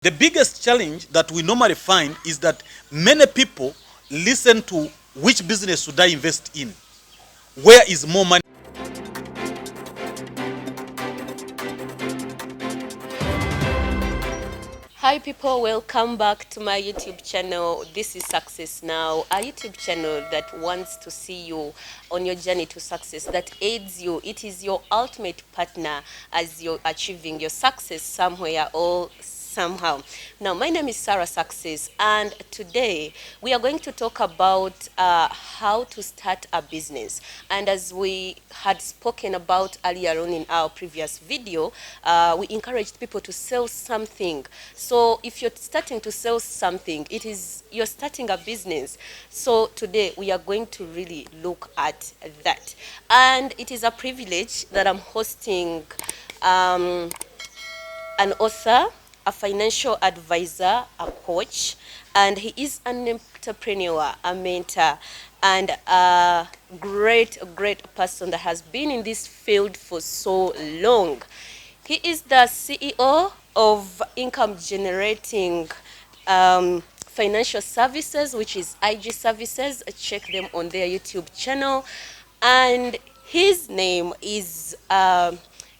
The biggest challenge that we normally find is that many people listen to which business should I invest in? Where is more money? Hi people, welcome back to my YouTube channel. This is Success Now, a YouTube channel that wants to see you on your journey to success, that aids you. It is your ultimate partner as you're achieving your success somewhere or somehow. Now, my name is Sarah Success, and today we are going to talk about how to start a business. And as we had spoken about earlier on in our previous video, we encouraged people to sell something. So if you're starting to sell something, you're starting a business. So today we are going to really look at that. And it is a privilege that I'm hosting an author, a financial advisor, a coach, and he is an entrepreneur, a mentor, and a great person that has been in this field for so long. He is the CEO of income generating financial services, which is IG Services. Check them on their YouTube channel. And his name is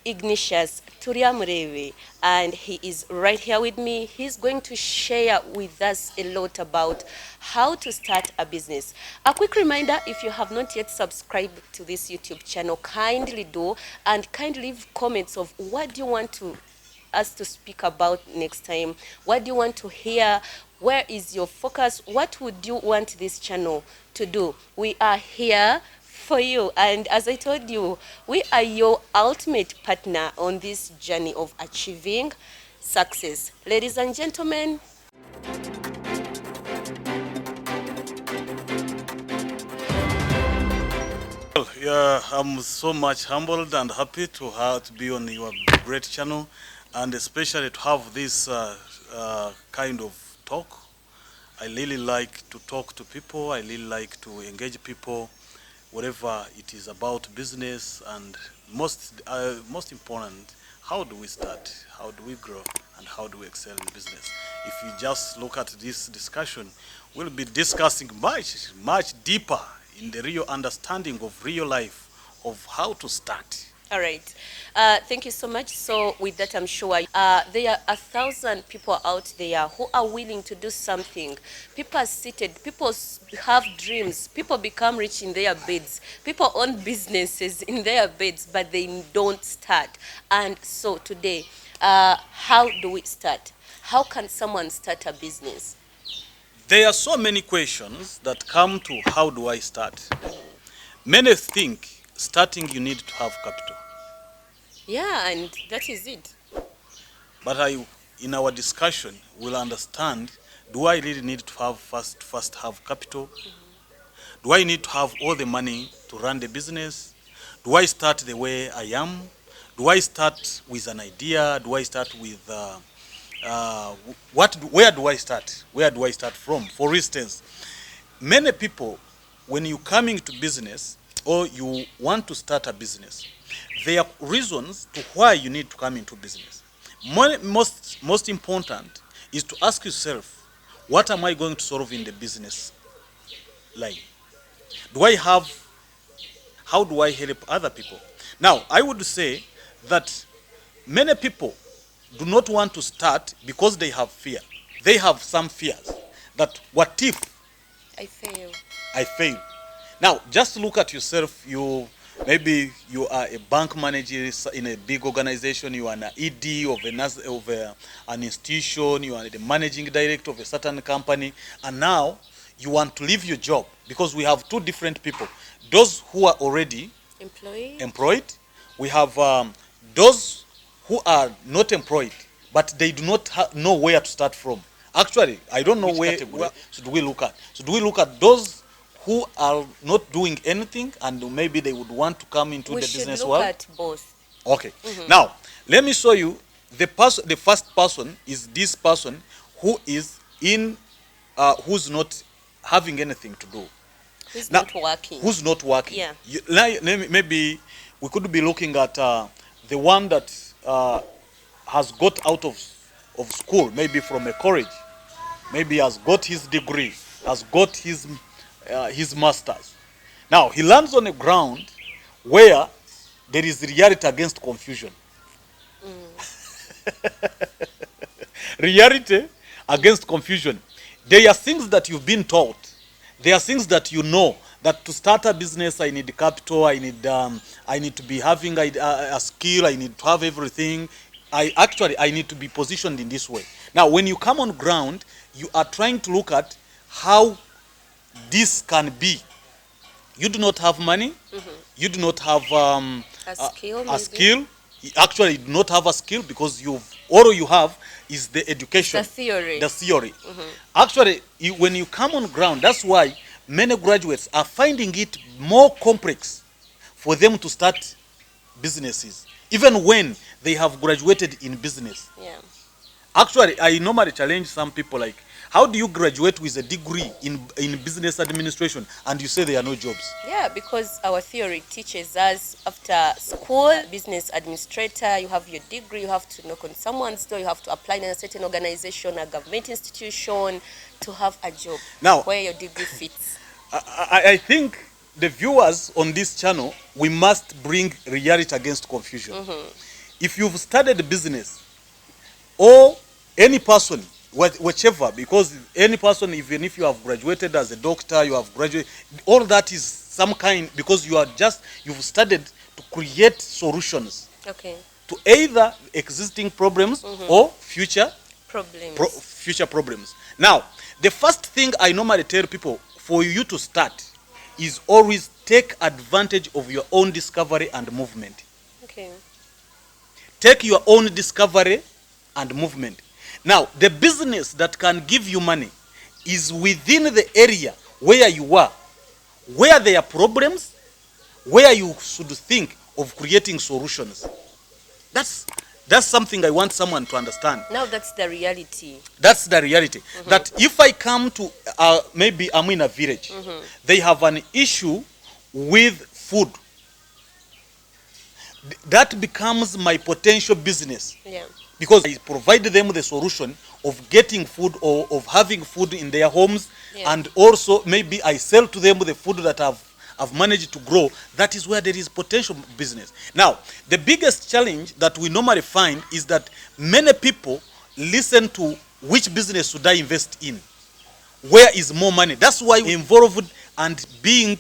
Ignatius Turiamurewe, and he is right here with me. He's going to share with us a lot about how to start a business. A quick reminder, if you have not yet subscribed to this YouTube channel, kindly do, and kindly leave comments of what do you want us to speak about next time. What do you want to hear? Where is your focus? What would you want this channel to do? We are here for you, and as I told you, we are your ultimate partner on this journey of achieving success. Ladies and gentlemen, Well, yeah, I'm so much humbled and happy to be on your great channel, and especially to have this kind of talk. I really like to talk to people. I really like to engage people, whatever it is about business, and most important, how do we start? How do we grow? And how do we excel in business? If you just look at this discussion, we'll be discussing much deeper in the real understanding of real life of how to start. all right. Thank you so much. So with that, I'm sure there are 1,000 people out there who are willing to do something. People are seated. People have dreams. People become rich in their beds. People own businesses in their beds, but they don't start. And so today, how do we start? How can someone start a business? There are so many questions that come to how do I start. Many think starting you need to have capital. Yeah, and that is it. But in our discussion, we'll understand, do I really need to have first have capital? Do I need to have all the money to run the business? Do I start the way I am? Do I start with an idea? Do I start with where do I start? Where do I start from? For instance, many people, when you coming to business or you want to start a business, there are reasons to why you need to come into business. Most important is to ask yourself, what am I going to solve in the business line? Do I have, how do I help other people? Now, I would say that many people do not want to start because they have fear. They have some fears that what if I fail. I fail? Now, just look at yourself. Maybe you are a bank manager in a big organization. You are an ED of an institution. You are the managing director of a certain company, and now you want to leave your job because we have two different people: those who are already employed. We have those who are not employed, but they do not know where to start from. Actually, I don't know where should we look at. Should we look at those who are not doing anything and maybe they would want to come into the business world? We should look at both. Okay. Now, let me show you the first person is this person who is who's not having anything to do. Who's not working? Who's not working? Yeah. Maybe we could be looking at the one that has got out of of school, maybe from a college, maybe has got his degree, has got his masters. Now he lands on a ground where there is reality against confusion. Reality against confusion. There are things that you've been taught. There are things that you know that to start a business, I need capital, I need to be having a skill, I need to have everything. I need to be positioned in this way. Now, when you come on ground, you are trying to look at how this can be. You do not have money. You do not have a skill. You actually do not have a skill because all you have is the education. The theory. The theory. Actually, when you come on ground, that's why many graduates are finding it more complex for them to start businesses, even when they have graduated in business. Yeah. Actually, I normally challenge some people like, how do you graduate with a degree in business administration and you say there are no jobs? Yeah, because our theory teaches us after school, business administrator, you have your degree, you have to knock on someone's door, you have to apply in a certain organization, a government institution to have a job Now, where your degree fits. I think the viewers on this channel, we must bring reality against confusion. If you've started a business, or any person, whichever, because any person, even if you have graduated as a doctor, you have graduated, all that is some kind, because you've started to create solutions Okay. to either existing problems or future problems. Now, the first thing I normally tell people for you to start is always take advantage of your own discovery and movement. Okay. Take your own discovery and movement. Now, the business that can give you money is within the area where you are, where there are problems, where you should think of creating solutions. That's something I want someone to understand. Now that's the reality. That's the reality. That if I come to, maybe I'm in a village, they have an issue with food. That becomes my potential business. Yeah. Because I provide them the solution of getting food or of having food in their homes, and also maybe I sell to them the food that I've managed to grow. That is where there is potential business. Now, the biggest challenge that we normally find is that many people listen to which business should I invest in? Where is more money? That's why we're involved and being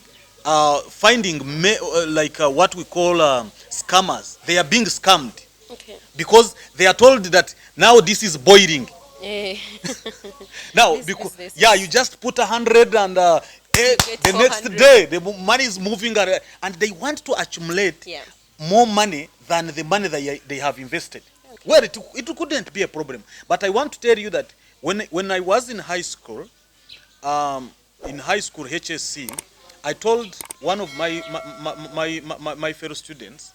finding what we call scammers. They are being scammed. Okay. Because they are told that now this is boiling. Now, this. you just put 100 and the next day the money is moving around, and they want to accumulate more money than the money they have invested. Okay. Well, it couldn't be a problem. But I want to tell you that when I was in high school, HSC, I told one of my fellow students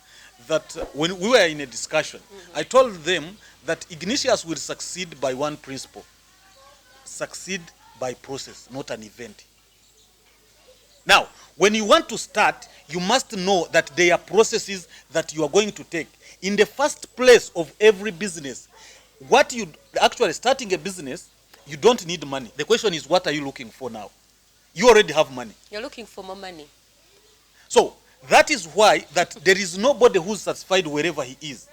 that when we were in a discussion, I told them that Ignatius will succeed by one principle: succeed by process, not an event. Now, when you want to start, you must know that there are processes that you are going to take. In the first place of every business, actually starting a business, you don't need money. The question is, what are you looking for now? You already have money. You're looking for more money. So that is why that there is nobody who's satisfied wherever he is.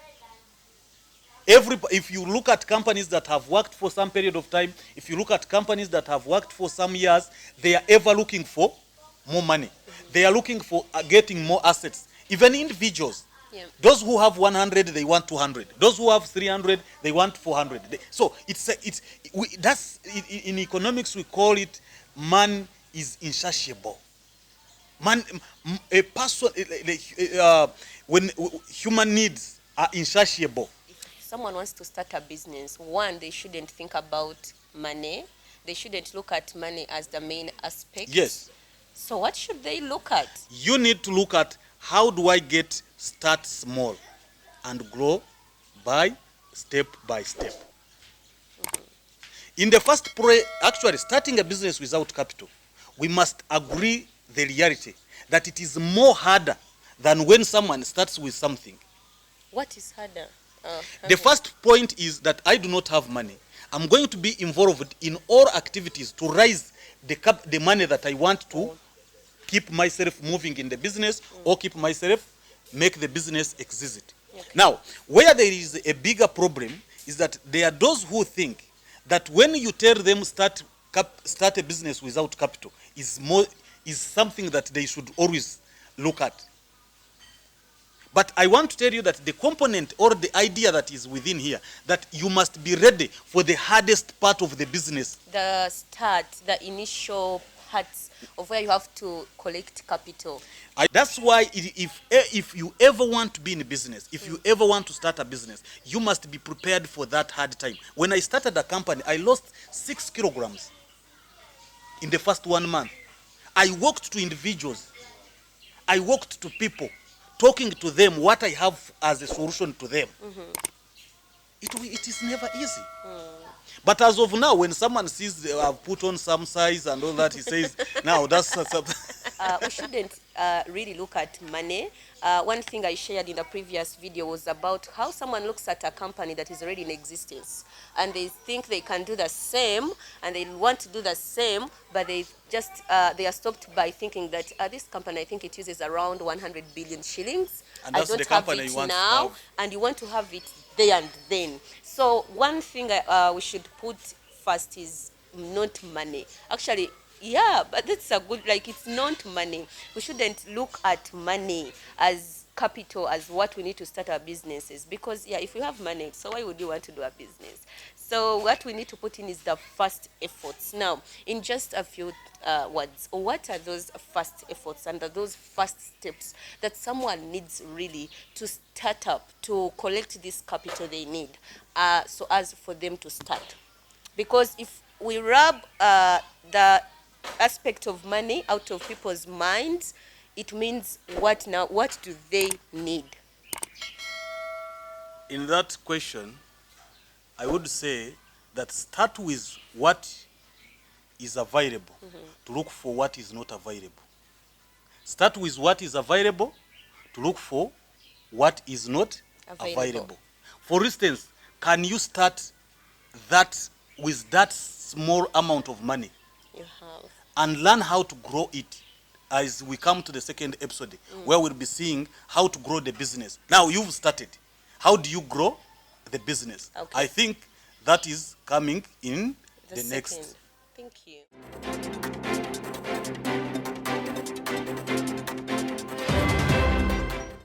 If you look at companies that have worked for some period of time, if you look at companies that have worked for some years, they are ever looking for more money. They are looking for getting more assets. Even individuals. Yeah. Those who have 100, they want 200. Those who have 300, they want 400. So in economics we call it man is insatiable. When human needs are insatiable. If someone wants to start a business, one, they shouldn't think about money. They shouldn't look at money as the main aspect. Yes. So what should they look at? You need to look at, how do I start small and grow step by step. In the first actually starting a business without capital, we must agree the reality that it is more harder than when someone starts with something. What is harder? The first point is that I do not have money. I'm going to be involved in all activities to raise the money that I want to keep myself moving in the business or keep myself make the business exist. Okay. Now, where there is a bigger problem is that there are those who think that when you tell them start a business without capital is something that they should always look at. But I want to tell you that the component or the idea that is within here, that you must be ready for the hardest part of the business. The start, the initial parts of where you have to collect capital. That's why if you ever want to be in business, if you ever want to start a business, you must be prepared for that hard time. When I started a company, I lost 6 kilograms in the first 1 month. I walked to individuals. I walked to people, talking to them what I have as a solution to them. It is never easy. But as of now, when someone sees I've put on some size and all that, he says, now that's we shouldn't really look at money. One thing I shared in the previous video was about how someone looks at a company that is already in existence and they think they can do the same and they want to do the same, but they are stopped by thinking that this company, I think it uses around 100 billion shillings. And that's I don't the company have it you want now, to have. and you want to have it there and then. So one thing we should put first is not money. Actually, yeah, but that's a good, like, it's not money. We shouldn't look at money as capital, as what we need to start our businesses, because yeah, if you have money, so why would you want to do a business? So what we need to put in is the first efforts. Now, in just a few words, what are those first efforts and are those first steps that someone needs really to start up, to collect this capital they need, so as for them to start? Because if we rub the aspect of money out of people's minds, it means what now? What do they need? In that question, I would say that start with what is available to look for what is not available. Start with what is available to look for what is not available. For instance, can you start that with that small amount of money You have. and learn how to grow it as we come to the second episode where we'll be seeing how to grow the business. Now you've started. How do you grow the business? Okay. I think that is coming in the next. Thank you.